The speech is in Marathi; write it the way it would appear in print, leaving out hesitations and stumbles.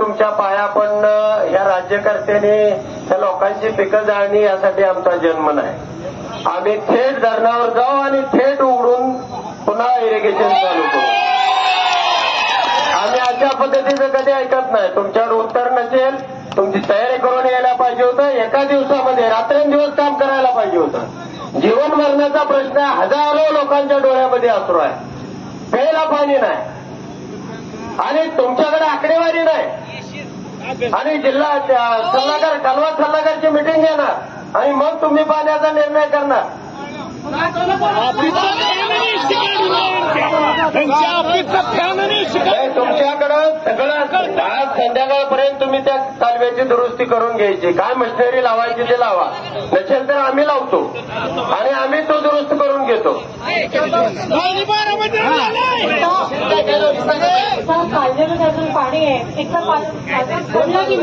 तुमच्या पाया पडणं, ह्या राज्यकर्त्यांनी त्या लोकांची पिकं जाळणी यासाठी आमचा जन्म नाही. आम्ही थेट धरणावर जाऊ आणि थेट उघडून पुन्हा इरिगेशन चालू करू. आम्ही अशा पद्धतीचं कधी ऐकत नाही. तुमच्याकडे उत्तर नसेल, तुमची तयारी करून यायला पाहिजे होतं. एका दिवसामध्ये रात्रंदिवस काम करायला पाहिजे होतं. जीवन मरणाचा प्रश्न हजारो लोकांच्या डोळ्यामध्ये अश्रू आहे. प्यायला पाणी नाही आणि तुमच्याकडे आकडेवारी नाही आणि जिल्हा सल्लागार कालवा सल्लागारची मिटिंग घेणार आणि मग तुम्ही पाण्याचा निर्णय करणार. तुमच्याकडं सगळं आज संध्याकाळपर्यंत तुम्ही त्या कालव्याची दुरुस्ती करून घ्यायची. काय मशिनरी लावायची ते लावा, नसेल तर आम्ही लावतो आणि आम्ही तो दुरुस्त करून घेतो. कालव्यामध्ये अजून पाणी आहे. एकदा बोलला की